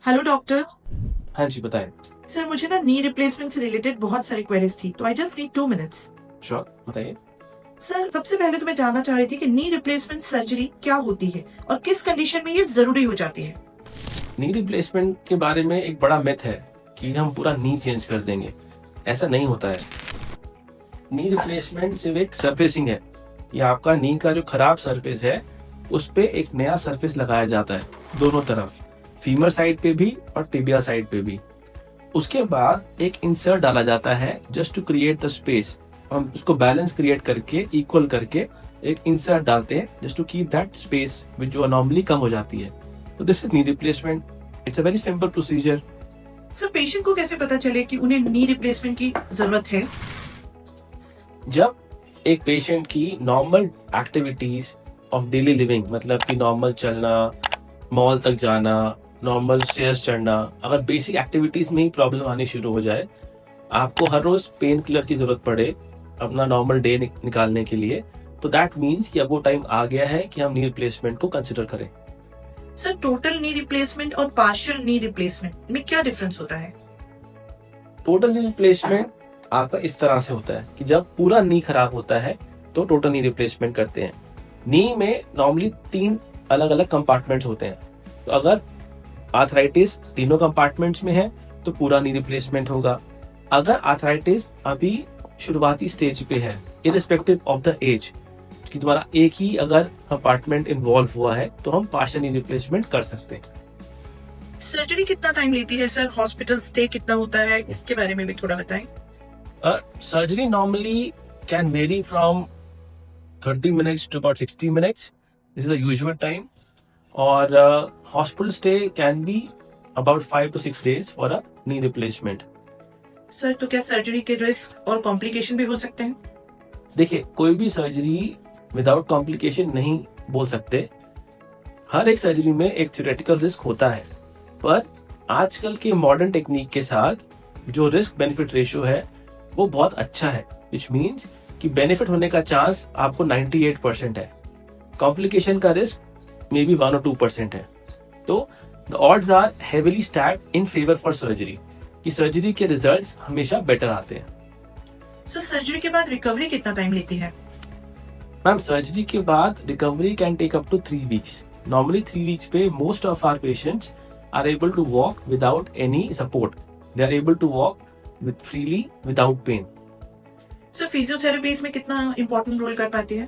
Hello doctor. हाँ जी, बताएं। Sir मुझे ना नी रिप्लेसमेंट से रिलेटेड बहुत सारी क्वेरीज थी, तो I just need 2 minutes. Sure, बताइए। सर सबसे पहले तो मैं जानना चाह रही थी कि नी रिप्लेसमेंट सर्जरी क्या होती है और किस कंडीशन में ये जरूरी हो जाती है। नी रिप्लेसमेंट के बारे में एक बड़ा मिथ है कि हम पूरा नी चेंज कर देंगे। ऐसा नहीं होता है। नी रिप्लेसमेंट सिर्फ एक सरफेसिंग है। ये आपका नी का जो खराब सरफेस है उस पे एक नया सरफेस लगाया जाता है, दोनों तरफ, फीमर साइड पे भी और टिबिया साइड पे भी। उसके बाद एक इंसर्ट डाला जाता है just to create the space. हम उसको बैलेंस क्रिएट करके, इक्वल करके एक इंसर्ट डालते हैं just to keep that space which जो नॉर्मली कम हो जाती है। तो this is knee replacement. It's a very simple procedure. Sir patient को कैसे पता चले कि उन्हें नी रिप्लेसमेंट की जरूरत है? जब एक पेशेंट की normal activities of daily living, मतलब कि नॉर्मल चलना, मॉल तक जाना, नॉर्मल स्टेयर्स चढ़ना, अगर बेसिक एक्टिविटीज में ही प्रॉब्लम आनी शुरू हो जाए, आपको हर रोज पेन किलर की जरूरत पड़े अपना नॉर्मल डे निकालने के लिए, तो दैट मीन्स कि अब वो टाइम आ गया है कि हम नी रिप्लेसमेंट को कंसिडर करें। सर टोटल नी रिप्लेसमेंट और पार्शियल नी रिप्लेसमेंट में क्या डिफरेंस होता है? टोटल नी रिप्लेसमेंट आपका इस तरह से होता है कि जब पूरा नी खराब होता है तो टोटल नी रिप्लेसमेंट करते हैं। नी में नॉर्मली 3 अलग अलग कंपार्टमेंट्स होते हैं। तो अगर आर्थराइटिस तीनों कंपार्टमेंट्स में है तो पूरा नी रिप्लेसमेंट होगा। अगर आर्थराइटिस अभी शुरुआती स्टेज पे है, इररिस्पेक्टिव ऑफ द एज, कि तुम्हारा एक ही अगर कंपार्टमेंट इन्वॉल्व हुआ है, तो हम पार्शियल नी रिप्लेसमेंट कर सकते हैं। सर्जरी कितना टाइम लेती है सर? हॉस्पिटल स्टे कितना होता है, इसके बारे में भी थोड़ा बताएं। Surgery normally can very from 30 minutes to about 60 minutes. This is the usual time. और hospital stay can be about 5 to 6 days for a knee replacement. Sir तो क्या सर्जरी के रिस्क और कॉम्प्लिकेशन भी हो सकते हैं? देखिए, कोई भी सर्जरी विदाउट कॉम्प्लिकेशन नहीं बोल सकते। हर एक सर्जरी में एक थ्योरेटिकल रिस्क होता है, पर आजकल के मॉडर्न टेक्निक के साथ जो रिस्क बेनिफिट रेशियो है वो बहुत अच्छा है, विच मीन्स कि बेनिफिट होने का चांस आपको 98% है। कॉम्प्लिकेशन का रिस्क मे बी 1 or 2% है। तो the odds are heavily stacked in favour for surgery, कि सर्जरी के रिजल्ट्स हमेशा बेटर आते हैं। सर सर्जरी के बाद रिकवरी कितना टाइम लेती है? मैम, सर्जरी के बाद recovery can take up to 3 weeks। Normally 3 weeks पे most of our patients are able to walk without any support. They are able to walk with freely without pain. Sir physiotherapy इसमें कितना important role कर पाती है?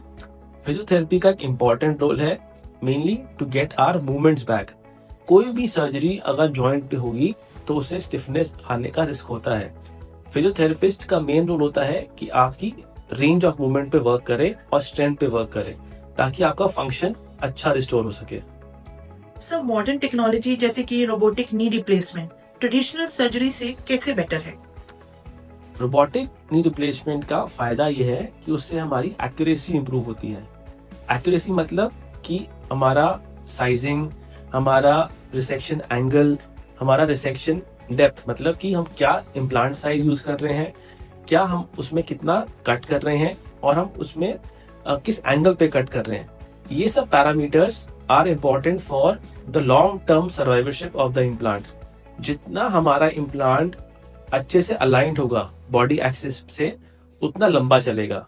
Physiotherapy का एक important role है, mainly to get our movements back. कोई भी सर्जरी अगर जॉइंट पे होगी तो उसे स्टिफनेस आने का रिस्क होता है। फिजियोथेरेपिस्ट का मेन रोल होता है कि आपकी रेंज ऑफ मूवमेंट पे वर्क करे और स्ट्रेंथ पे वर्क करे, ताकि आपका फंक्शन अच्छा रिस्टोर हो सके। सर मॉडर्न टेक्नोलॉजी जैसे कि robotic knee replacement traditional surgery से कैसे बेटर है? रोबोटिक नी रिप्लेसमेंट का फायदा यह है कि उससे हमारी एक्यूरेसी इंप्रूव होती है। एक्यूरेसी मतलब कि हमारा साइजिंग, हमारा रिसेक्शन एंगल, हमारा रिसेक्शन डेप्थ, मतलब कि हम क्या इम्प्लांट साइज यूज कर रहे हैं, क्या हम उसमें कितना कट कर रहे हैं और हम उसमें किस एंगल पे कट कर रहे हैं। ये सब parameters are important for the long term survivorship of the implant. जितना हमारा इम्प्लांट अच्छे से अलाइंड होगा बॉडी एक्सिस से, उतना लंबा चलेगा।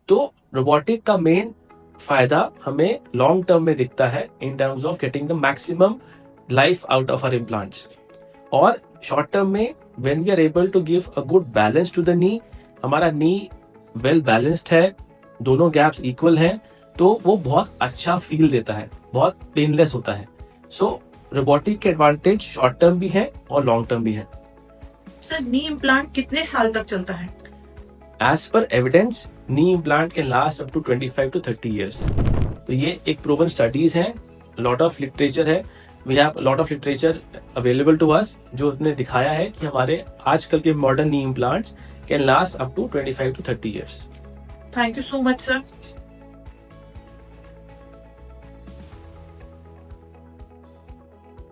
तो रोबोटिक का मेन फायदा हमें लॉन्ग टर्म में दिखता है in terms of getting the maximum life out of our implants. और शॉर्ट टर्म में when we are able to give a good balance to the knee, हमारा नी वेल बैलेंस्ड है, दोनों गैप्स इक्वल हैं, तो वो बहुत अच्छा फील देता है, बहुत पेनलेस होता है। सो रोबोटिक के एडवांटेज शॉर्ट टर्म भी है और लॉन्ग टर्म भी है। सर नी इम्प्लांट कितने साल तक चलता है? As per evidence, knee implant can last up to 25 to 30 years। तो ये एक प्रूवन स्टडीज है, लॉट ऑफ लिटरेचर है, we have lot of literature available to us, जो ने दिखाया है कि हमारे आजकल के modern knee implants can last up to 25 to 30 years। Thank you so much sir.